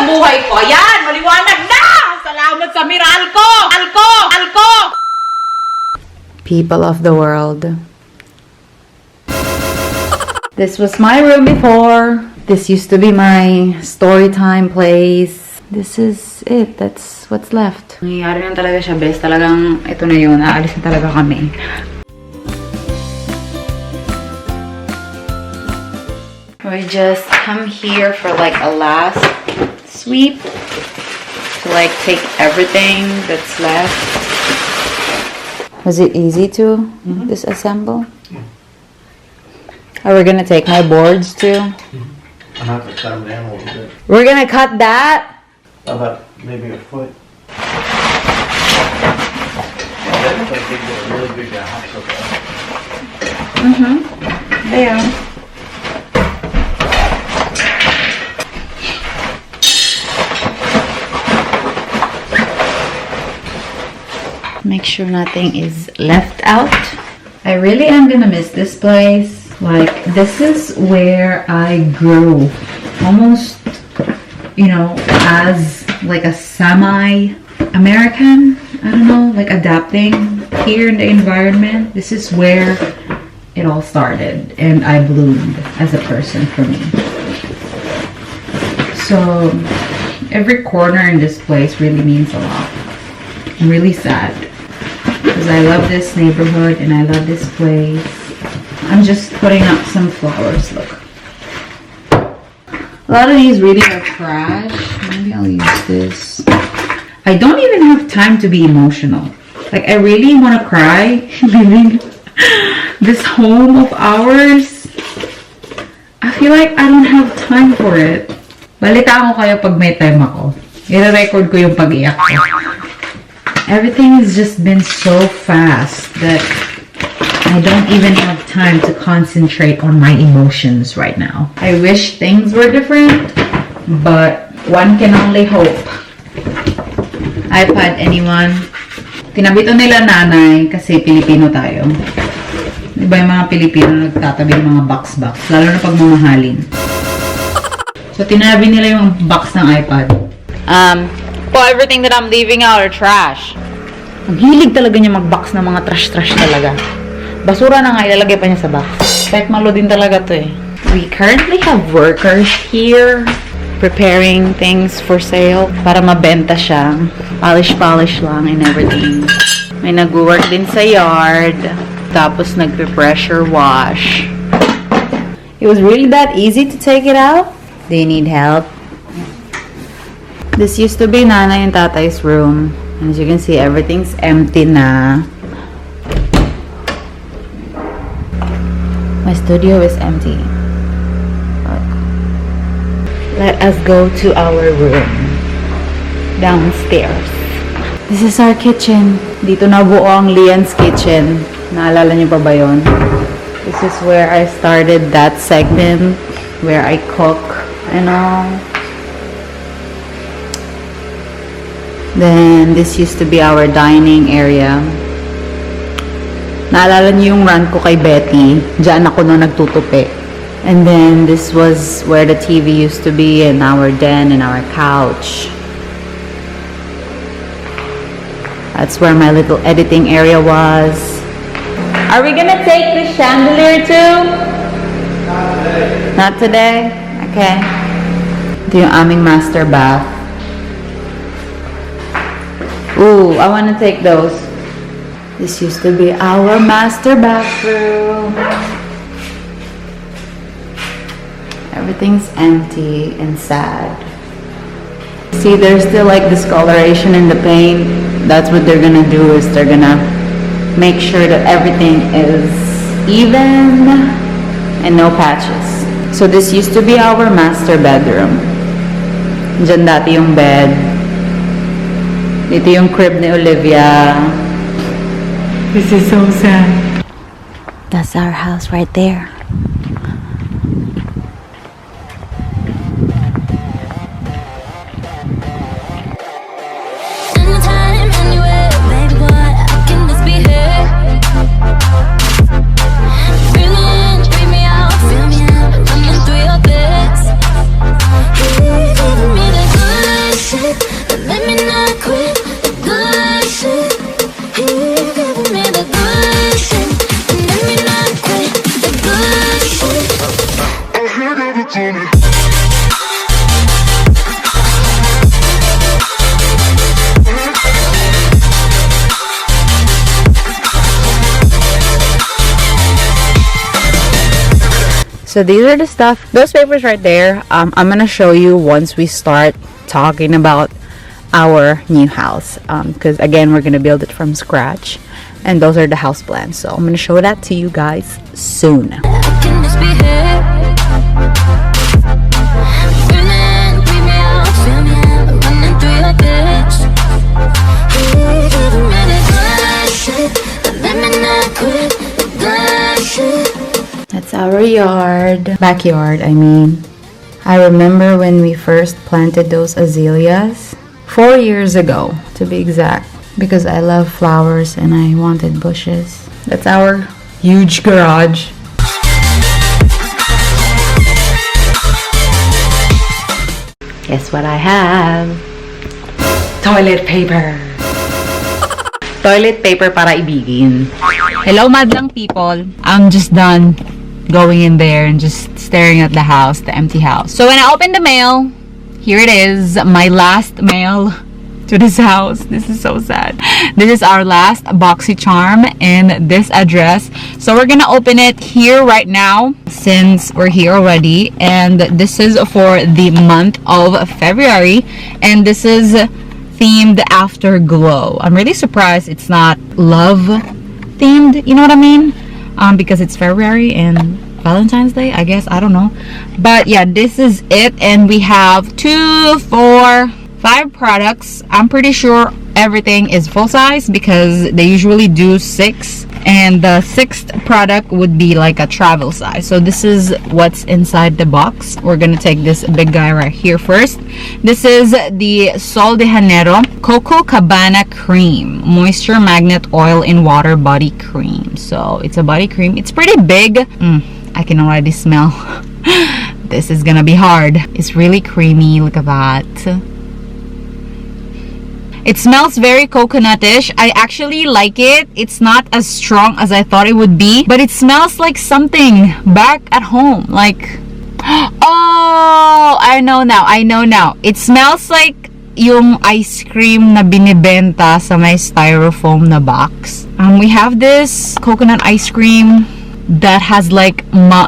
sa buhay ko. Ayan, maliwanag na! Salamat sa Miralco! Alco! People of the world. This was my room before. This used to be my story time place. This is it. That's what's left. Nangyayari na talaga siya, best. Talagang ito na yun. Aalis na talaga kami. We just come here for like a last sweep to like take everything that's left. Was it easy to disassemble? Are we gonna take my boards too? I'm gonna have to cut them down a little bit. We're gonna cut that? About maybe a foot. That's like they get a really big house. They are. Make sure nothing is left out. I really am gonna miss this place. Like, this is where I grew. Almost, you know, as like a semi-American. I don't know, like adapting here in the environment. This is where it all started. And I bloomed as a person for me. So, every corner in this place really means a lot. I'm really sad. Because I love this neighborhood and I love this place. I'm just putting up some flowers, look. A lot of these really are trash. Maybe I'll use this. I don't even have time to be emotional. Like, I really want to cry leaving this home of ours. I feel like I don't have time for it. Balita ko kayo pag may time ako. I-record ko yung pag-iyak ko. Everything has just been so fast that I don't even have time to concentrate on my emotions right now. I wish things were different, but one can only hope. iPad, anyone? Tinabito nila nanay kasi Pilipino tayo. Diba yung mga Pilipino nagtatabi ng mga box, lalo na pag mamahalin. So tinabi nila yung box ng iPad. Everything that I'm leaving out are trash. Ang hilig talaga niya mag-box ng mga trash talaga. Basura na nga, ilalagay pa niya sa box. Kahit malo din talaga to eh. We currently have workers here preparing things for sale para mabenta siya. Polish lang and everything. May nag-work din sa yard. Tapos nag-pressure wash. It was really that easy to take it out? Do you need help? This used to be Nanay and Tatay's room. As you can see, everything's empty na. My studio is empty. Look. Let us go to our room. Downstairs. This is our kitchen. Dito na buo ang Lian's kitchen. Naalala niyo pa ba yun? This is where I started that segment. Where I cook and all. Then, this used to be our dining area. Naalala niyo yung run ko kay Betty. Diyan ako nung nagtutupi. And then, this was where the TV used to be and our den and our couch. That's where my little editing area was. Are we gonna take the chandelier too? Not today. Okay. Ito yung aming master bath. Ooh, I want to take those. This used to be our master bathroom. Everything's empty and sad. See, there's still like discoloration in the paint. That's what they're gonna do, is they're gonna make sure that everything is even and no patches. So this used to be our master bedroom. Diyan dati yung bed. Dito yung crib ni Olivia. This is so sad. That's our house right there. Giving me the good So these are the stuff, those papers right there. I'm gonna show you once we start talking about our new house, because again, we're gonna build it from scratch, and those are the house plans. So I'm gonna show that to you guys soon. That's our yard. Backyard, I mean. I remember when we first planted those azaleas 4 years ago, to be exact, because I love flowers and I wanted bushes. That's our huge garage. Guess what I have? Toilet paper. Toilet paper para ibigin. Hello, madlang people. I'm just done going in there and just staring at the house, the empty house. So when I opened the mail, here it is, my last mail to this house. This is so sad. This is our last Boxycharm in this address. So we're gonna open it here right now since we're here already. And this is for the month of February. And this is themed Afterglow. I'm really surprised it's not love themed, you know what I mean? Because it's February and Valentine's Day, I guess, I don't know. But yeah, this is it, and we have 2, 4, 5 products. I'm pretty sure everything is full size because they usually do 6, and the 6th product would be like a travel size. So this is what's inside the box. We're gonna take this big guy right here first. This is the Sol de Janeiro Coco Cabana Cream Moisture Magnet Oil in Water Body Cream. So it's a body cream. It's pretty big. I can already smell. This is gonna be hard. It's really creamy. Look at that. It smells very coconutish. I actually like it. It's not as strong as I thought it would be, but it smells like something back at home. Like, oh, I know now. It smells like yung ice cream na binibenta sa may styrofoam na box. We have this coconut ice cream that has like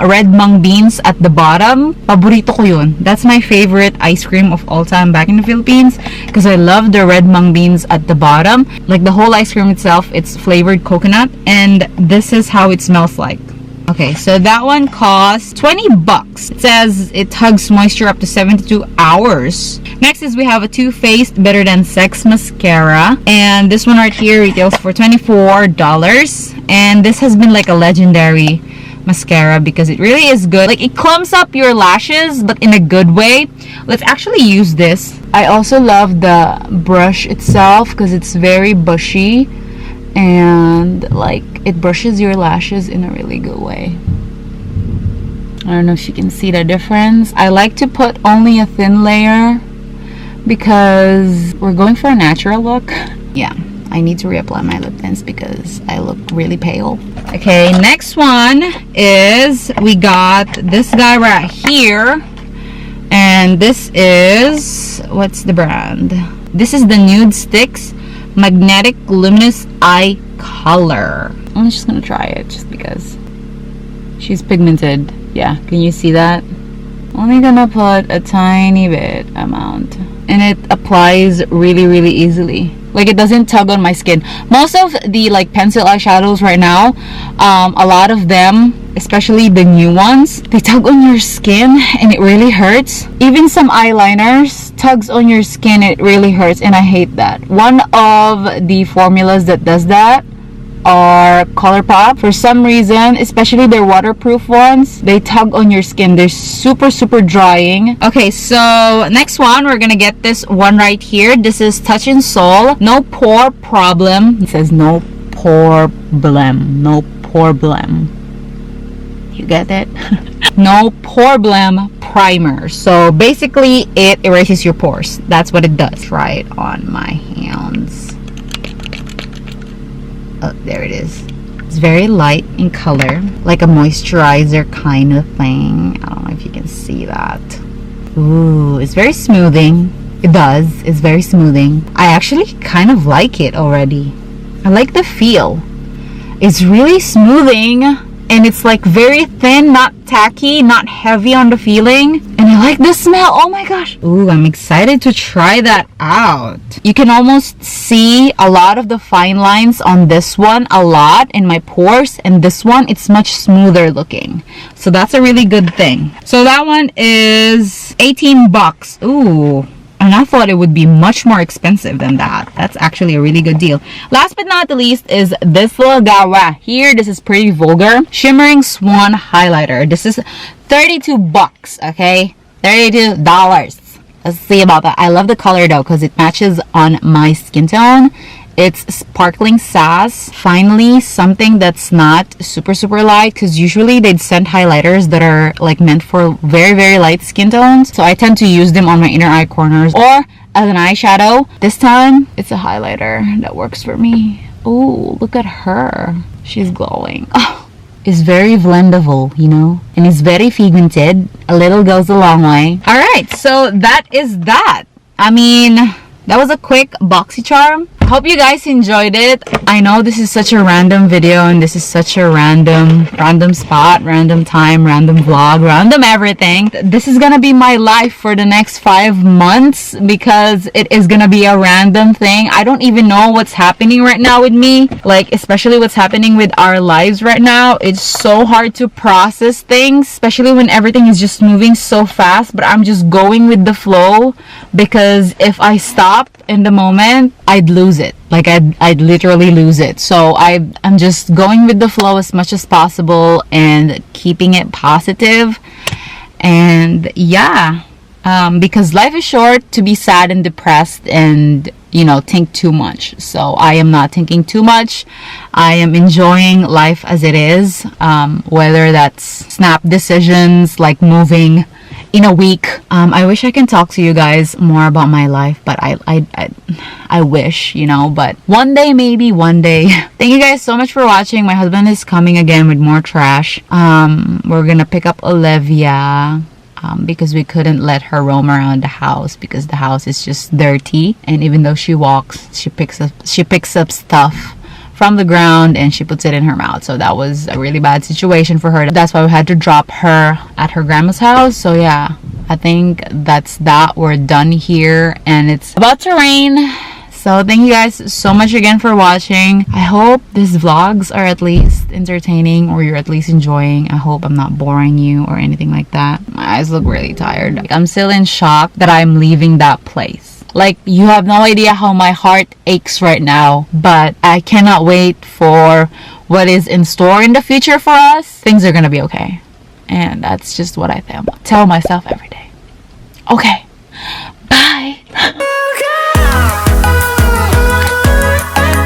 red mung beans at the bottom. Paborito ko yun. That's my favorite ice cream of all time back in the Philippines because I love the red mung beans at the bottom. Like the whole ice cream itself, it's flavored coconut, and this is how it smells like. Okay, so that one costs 20 bucks. It says it hugs moisture up to 72 hours. Next is we have a Too Faced Better Than Sex mascara, and this one right here retails for $24, and this has been like a legendary mascara because it really is good. Like, it clumps up your lashes but in a good way. Let's actually use this. I also love the brush itself because it's very bushy and like it brushes your lashes in a really good way. I don't know if you can see the difference. I like to put only a thin layer because we're going for a natural look. Yeah, I need to reapply my lip tints because I look really pale. Okay, next one is we got this guy right here, and this is, what's the brand? This is the Nude Sticks Magnetic Luminous Eye Color. I'm just gonna try it just because she's pigmented. Yeah, can you see that? Only gonna put a tiny bit amount, and it applies really easily. Like, it doesn't tug on my skin. Most of the like pencil eyeshadows right now, a lot of them, especially the new ones, they tug on your skin and it really hurts. Even some eyeliners tugs on your skin, it really hurts, and I hate that. One of the formulas that does that are ColourPop. For some reason, especially their waterproof ones, they tug on your skin. They're super drying. Okay, so next one, we're gonna get this one right here. This is Touch in Sol No Pore Problem. It says no problem. No problem. You get it? No problem primer. So basically it erases your pores. That's what it does. Try it on my hands. Oh, there it is. It's very light in color, like a moisturizer kind of thing. I don't know if you can see that. Ooh, it's very smoothing. It does. It's very smoothing. I actually kind of like it already. I like the feel. It's really smoothing, and it's like very thin, not tacky, not heavy on the feeling. And I like the smell. Oh my gosh. Ooh, I'm excited to try that out. You can almost see a lot of the fine lines on this one a lot in my pores, and this one, it's much smoother looking. So that's a really good thing. So that one is 18 bucks. Ooh. And I thought it would be much more expensive than that. That's actually a really good deal. Last but not the least is this little guy right here. This is pretty vulgar. Shimmering Swan Highlighter. This is 32 bucks, okay? $32. Let's see about that. I love the color though because it matches on my skin tone. It's sparkling sass. Finally, something that's not super light, because usually they'd send highlighters that are like meant for very light skin tones. So I tend to use them on my inner eye corners or as an eyeshadow. This time, it's a highlighter that works for me. Oh, look at her. She's glowing. Oh, it's very blendable, you know, and it's very pigmented. A little goes a long way. All right, so that is that. I mean, that was a quick Boxycharm. Hope you guys enjoyed it. I know this is such a random video and this is such a random spot, random time, random vlog, random everything. This is gonna be my life for the next 5 months because it is gonna be a random thing. I don't even know what's happening right now with me, like especially what's happening with our lives right now. It's so hard to process things, especially when everything is just moving so fast, but I'm just going with the flow because if I stop in the moment, I'd lose it. Like I'd literally lose it. So I'm just going with the flow as much as possible and keeping it positive. And yeah, because life is short to be sad and depressed and, you know, think too much. So I am not thinking too much. I am enjoying life as it is, whether that's snap decisions like moving in a week. I wish I can talk to you guys more about my life, but I wish, you know, but one day, maybe one day. Thank you guys so much for watching. My husband is coming again with more trash. We're gonna pick up Olivia because we couldn't let her roam around the house because the house is just dirty, and even though she walks, she picks up stuff from the ground and she puts it in her mouth. So that was a really bad situation for her. That's why we had to drop her at her grandma's house. So yeah, I think that's that. We're done here and it's about to rain. So thank you guys so much again for watching. I hope these vlogs are at least entertaining or you're at least enjoying. I hope I'm not boring you or anything like that. My eyes look really tired. Like, I'm still in shock that I'm leaving that place. Like, you have no idea how my heart aches right now, but I cannot wait for what is in store in the future for us. Things are gonna be okay. And that's just what I tell myself every day. Okay.